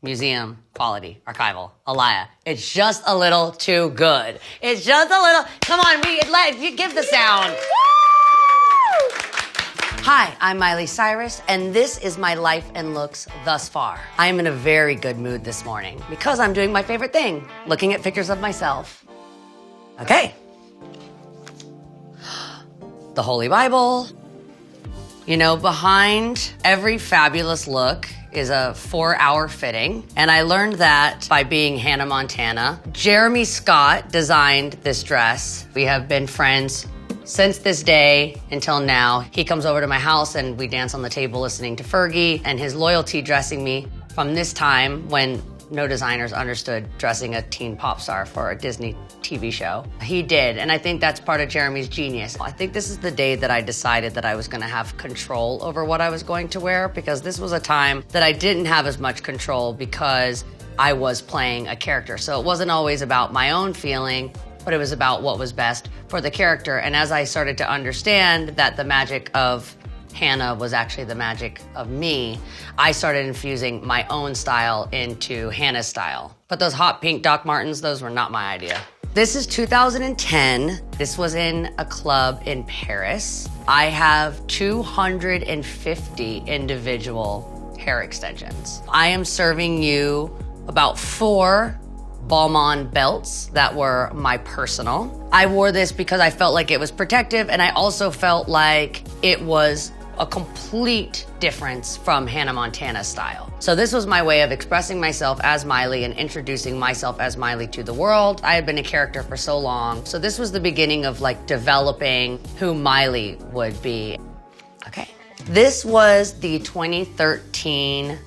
museum quality, archival, Alaya. It's just a little too good. It's just a little, come on, give the sound. Hi, I'm Miley Cyrus, and this is my life and looks thus far. I am in a very good mood this morning because I'm doing my favorite thing, looking at pictures of myself. Okay. The Holy Bible. You know, behind every fabulous look is a 4-hour fitting. And I learned that by being Hannah Montana. Jeremy Scott designed this dress. We have been friends since this day until now. He comes over to my house and we dance on the table listening to Fergie, and his loyalty dressing me from this time when no designers understood dressing a teen pop star for a Disney TV show. He did, and I think that's part of Jeremy's genius. I think this is the day that I decided that I was gonna have control over what I was going to wear, because this was a time that I didn't have as much control because I was playing a character. So it wasn't always about my own feeling, but it was about what was best for the character. And as I started to understand that the magic of Hannah was actually the magic of me, I started infusing my own style into Hannah's style. But those hot pink Doc Martens, those were not my idea. This is 2010. This was in a club in Paris. I have 250 individual hair extensions. I am serving you about 4 Balmain belts that were my personal. I wore this because I felt like it was protective, and I also felt like it was a complete difference from Hannah Montana's style. So this was my way of expressing myself as Miley and introducing myself as Miley to the world. I had been a character for so long. So this was the beginning of like developing who Miley would be. Okay. This was the 2013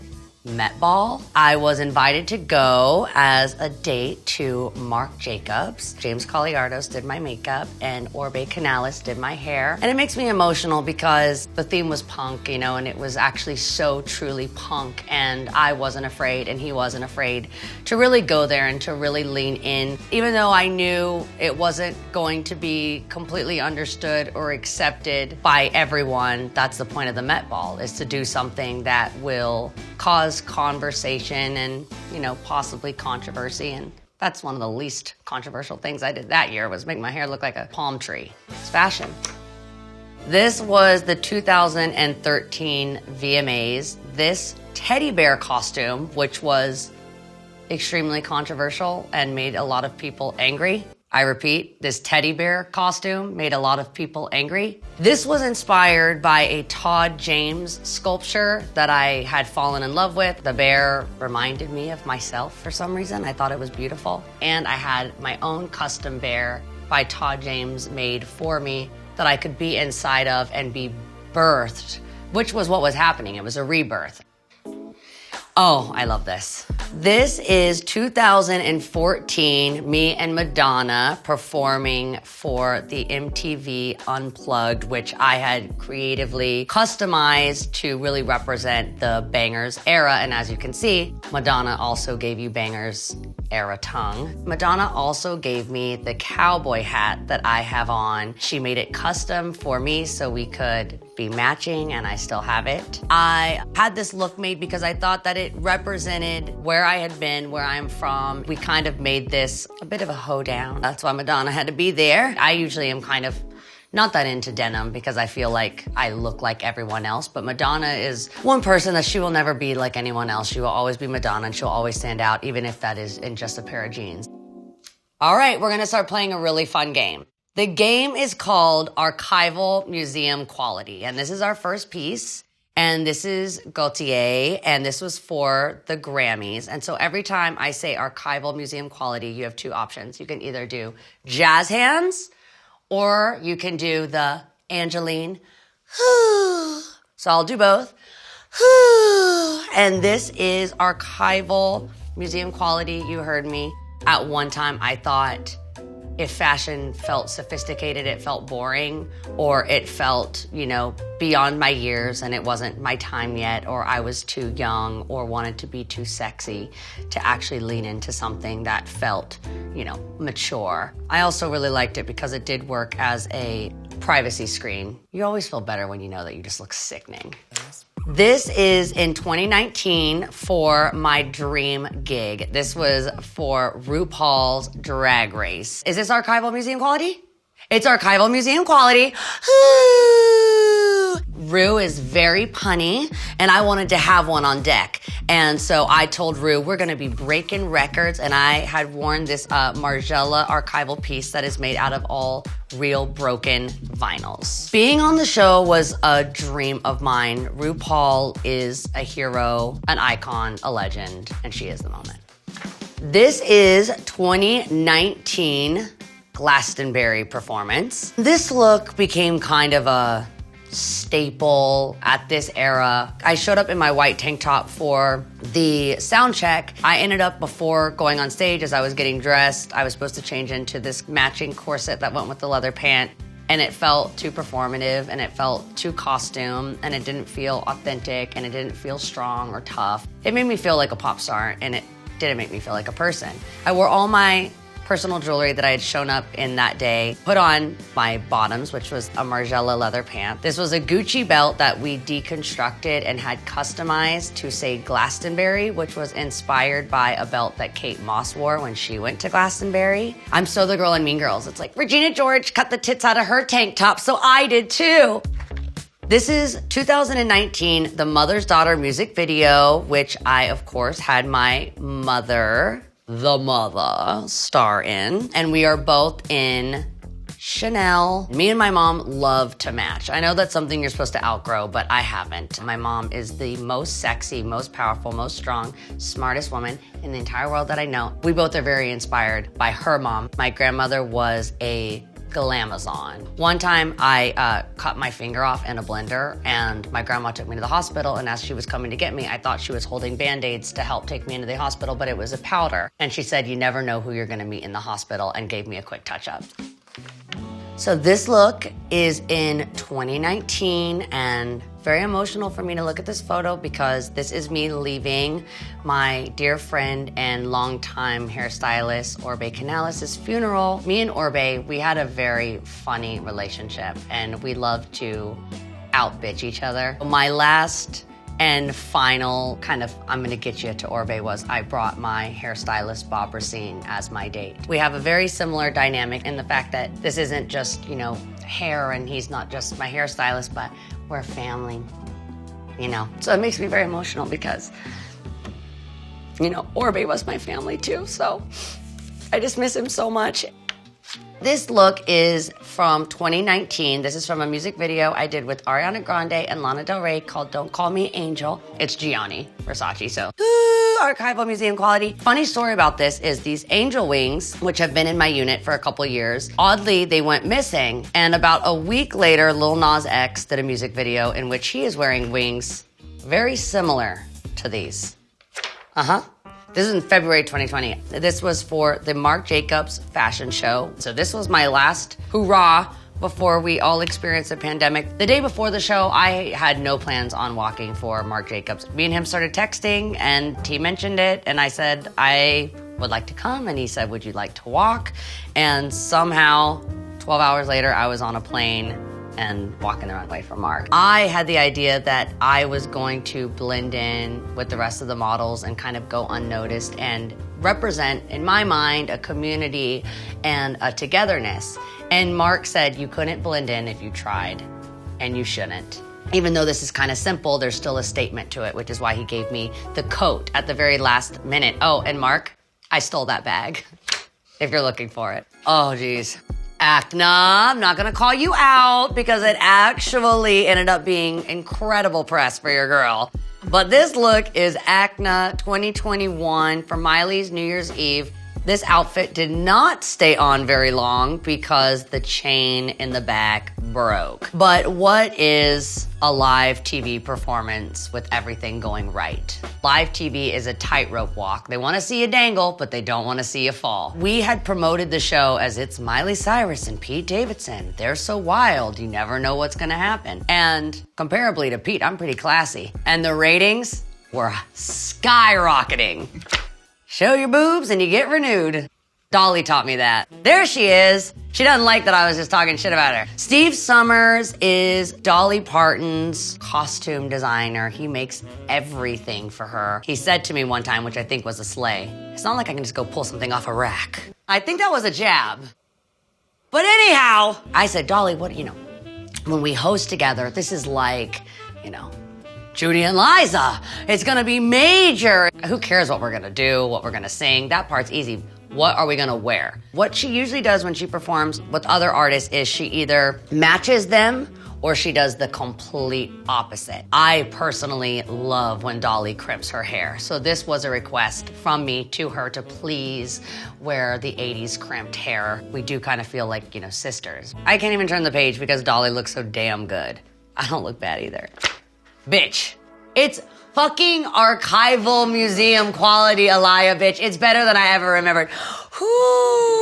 Met Ball. I was invited to go as a date to Marc Jacobs. James Colliardos did my makeup, and Oribe Canales did my hair. And it makes me emotional because the theme was punk, you know, and it was actually so truly punk, and I wasn't afraid and he wasn't afraid to really go there and to really lean in. Even though I knew it wasn't going to be completely understood or accepted by everyone, that's the point of the Met Ball, is to do something that will cause conversation and, you know, possibly controversy. And that's one of the least controversial things I did that year, was make my hair look like a palm tree. It's fashion. This was the 2013 VMAs. This teddy bear costume, which was extremely controversial and made a lot of people angry. I repeat, this teddy bear costume made a lot of people angry. This was inspired by a Todd James sculpture that I had fallen in love with. The bear reminded me of myself for some reason. I thought it was beautiful. And I had my own custom bear by Todd James made for me that I could be inside of and be birthed, which was what was happening. It was a rebirth. Oh, I love this. This is 2014, me and Madonna performing for the MTV Unplugged, which I had creatively customized to really represent the Bangers era. And as you can see, Madonna also gave you Bangers era tongue. Madonna also gave me the cowboy hat that I have on. She made it custom for me so we could be matching, and I still have it. I had this look made because I thought that it represented where I had been, where I'm from. We kind of made this a bit of a hoedown. That's why Madonna had to be there. I usually am kind of not that into denim because I feel like I look like everyone else, but Madonna is one person that she will never be like anyone else. She will always be Madonna, and she'll always stand out, even if that is in just a pair of jeans. All right, we're gonna start playing a really fun game. The game is called Archival Museum Quality, and this is our first piece. And this is Gaultier, and this was for the Grammys. And so every time I say Archival Museum Quality, you have 2 options. You can either do jazz hands, or you can do the Angeline. So I'll do both. And this is Archival Museum Quality. You heard me. At one time, I thought if fashion felt sophisticated, it felt boring, or it felt, you know, beyond my years and it wasn't my time yet, or I was too young or wanted to be too sexy to actually lean into something that felt, you know, mature. I also really liked it because it did work as a privacy screen. You always feel better when you know that you just look sickening. This is in 2019 for my dream gig. This was for RuPaul's Drag Race. Is this archival museum quality? It's archival museum quality. Ru is very punny, and I wanted to have one on deck. And so I told Ru, we're gonna be breaking records, and I had worn this Margiela archival piece that is made out of all real broken vinyls. Being on the show was a dream of mine. RuPaul is a hero, an icon, a legend, and she is the moment. This is 2019 Glastonbury performance. This look became kind of a staple at this era. I showed up in my white tank top for the sound check. I ended up, before going on stage, as I was getting dressed, I was supposed to change into this matching corset that went with the leather pant, and it felt too performative, and it felt too costume, and it didn't feel authentic, and it didn't feel strong or tough. It made me feel like a pop star, and it didn't make me feel like a person. I wore all my personal jewelry that I had shown up in that day, put on my bottoms, which was a Margiela leather pant. This was a Gucci belt that we deconstructed and had customized to say Glastonbury, which was inspired by a belt that Kate Moss wore when she went to Glastonbury. I'm so the girl in Mean Girls. It's like, Regina George cut the tits out of her tank top, so I did too. This is 2019, the Mother's Daughter music video, which I, of course, had my mother, the mother, star in. And we are both in Chanel. Me and my mom love to match. I know that's something you're supposed to outgrow, but I haven't. My mom is the most sexy, most powerful, most strong, smartest woman in the entire world that I know. We both are very inspired by her mom. My grandmother was a glamazon. One time I cut my finger off in a blender, and my grandma took me to the hospital, and as she was coming to get me, I thought she was holding Band-Aids to help take me into the hospital, but it was a powder. And she said, you never know who you're gonna meet in the hospital, and gave me a quick touch-up. So this look is in 2019, and very emotional for me to look at this photo because this is me leaving my dear friend and longtime hairstylist Oribe Canales' funeral. Me and Oribe, we had a very funny relationship, and we loved to out-bitch each other. My last and final kind of I'm gonna get you to Oribe was I brought my hairstylist Bob Racine as my date. We have a very similar dynamic in the fact that this isn't just, you know, hair, and he's not just my hairstylist, but we're family, you know? So it makes me very emotional because, you know, Oribe was my family too, so I just miss him so much. This look is from 2019. This is from a music video I did with Ariana Grande and Lana Del Rey called Don't Call Me Angel. It's Gianni Versace, so archival museum quality. Funny story about this is these angel wings, which have been in my unit for a couple years, oddly, they went missing. And about a week later, Lil Nas X did a music video in which he is wearing wings very similar to these. This is in February 2020. This was for the Marc Jacobs fashion show. So this was my last hurrah before we all experienced a pandemic. The day before the show, I had no plans on walking for Marc Jacobs. Me and him started texting, and he mentioned it, and I said, I would like to come, and he said, would you like to walk? And somehow, 12 hours later, I was on a plane and walking the runway for Marc. I had the idea that I was going to blend in with the rest of the models and kind of go unnoticed and represent, in my mind, a community and a togetherness. And Marc said you couldn't blend in if you tried, and you shouldn't. Even though this is kind of simple, there's still a statement to it, which is why he gave me the coat at the very last minute. Oh, and Marc, I stole that bag, if you're looking for it. Oh, geez. Acna, I'm not gonna call you out because it actually ended up being incredible press for your girl. But this look is Acna 2021 for Miley's New Year's Eve. This outfit did not stay on very long because the chain in the back broke. But what is a live TV performance with everything going right? Live TV is a tightrope walk. They want to see you dangle, but they don't want to see you fall. We had promoted the show as it's Miley Cyrus and Pete Davidson. They're so wild, you never know what's gonna happen. And comparably to Pete, I'm pretty classy. And the ratings were skyrocketing. Show your boobs and you get renewed. Dolly taught me that. There she is. She doesn't like that I was just talking shit about her. Steve Summers is Dolly Parton's costume designer. He makes everything for her. He said to me one time, which I think was a slay, it's not like I can just go pull something off a rack. I think that was a jab. But anyhow, I said, Dolly, when we host together, this is like, Judy and Liza. It's gonna be major. Who cares what we're gonna do, what we're gonna sing? That part's easy. What are we gonna wear? What she usually does when she performs with other artists is she either matches them or she does the complete opposite. I personally love when Dolly crimps her hair. So this was a request from me to her to please wear the 80s crimped hair. We do kind of feel like, sisters. I can't even turn the page because Dolly looks so damn good. I don't look bad either. Bitch, it's fucking archival museum quality, Alaya, bitch. It's better than I ever remembered. Ooh,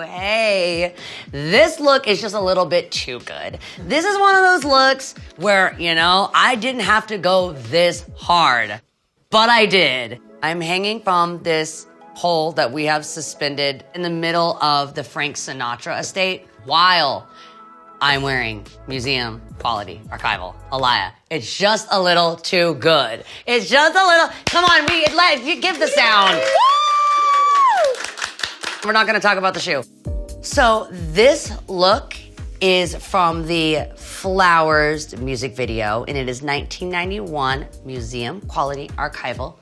hey. This look is just a little bit too good. This is one of those looks where, I didn't have to go this hard, but I did. I'm hanging from this pole that we have suspended in the middle of the Frank Sinatra estate while I'm wearing museum quality archival Alaya. It's just a little too good. It's just a little, come on, give the sound. We're not gonna talk about the shoe. So this look is from the Flowers music video, and it is 1991 museum quality archival.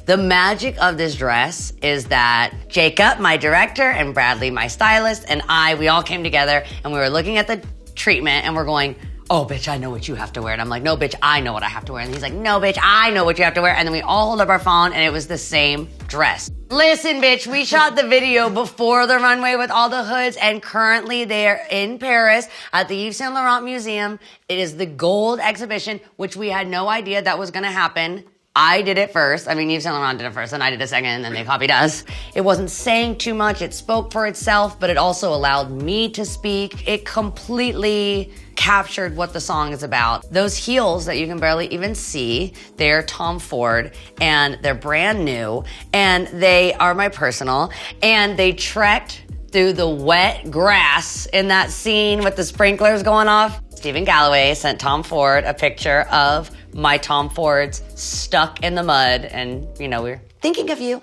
The magic of this dress is that Jacob, my director, and Bradley, my stylist, and we all came together and we were looking at the treatment and we're going, oh, bitch, I know what you have to wear. And I'm like, no, bitch, I know what I have to wear. And he's like, no, bitch, I know what you have to wear. And then we all hold up our phone and it was the same dress. Listen, bitch, we shot the video before the runway with all the hoods, and currently they're in Paris at the Yves Saint Laurent Museum. It is the gold exhibition, which we had no idea that was gonna happen. I did it first. Yves Saint Laurent did it first, and I did it second, and then they copied us. It wasn't saying too much. It spoke for itself, but it also allowed me to speak. It completely captured what the song is about. Those heels that you can barely even see, they're Tom Ford, and they're brand new, and they are my personal, and they trekked through the wet grass in that scene with the sprinklers going off. Stephen Galloway sent Tom Ford a picture of my Tom Fords stuck in the mud, and we're thinking of you.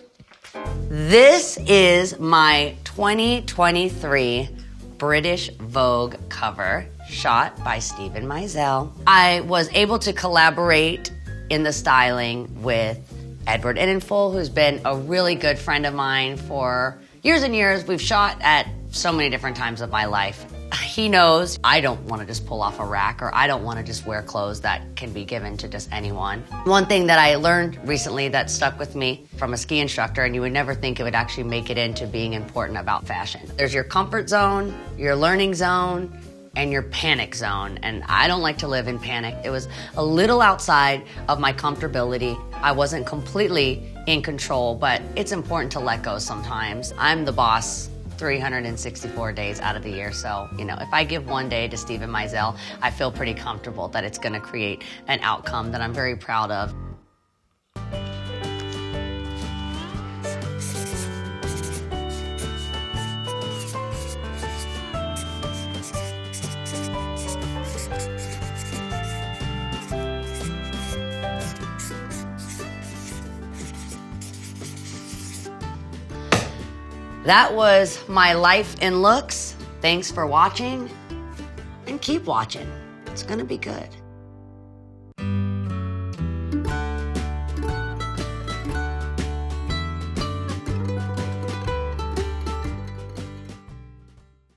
This is my 2023 British Vogue cover, shot by Stephen Meisel. I was able to collaborate in the styling with Edward Innenfull, who's been a really good friend of mine for years and years. We've shot at so many different times of my life. He knows I don't want to just pull off a rack, or I don't want to just wear clothes that can be given to just anyone. One thing that I learned recently that stuck with me from a ski instructor, and you would never think it would actually make it into being important about fashion. There's your comfort zone, your learning zone, and your panic zone. And I don't like to live in panic. It was a little outside of my comfortability. I wasn't completely in control, but it's important to let go sometimes. I'm the boss 364 days out of the year. So, if I give one day to Stephen Meisel, I feel pretty comfortable that it's gonna create an outcome that I'm very proud of. That was my life in looks. Thanks for watching, and keep watching. It's gonna be good.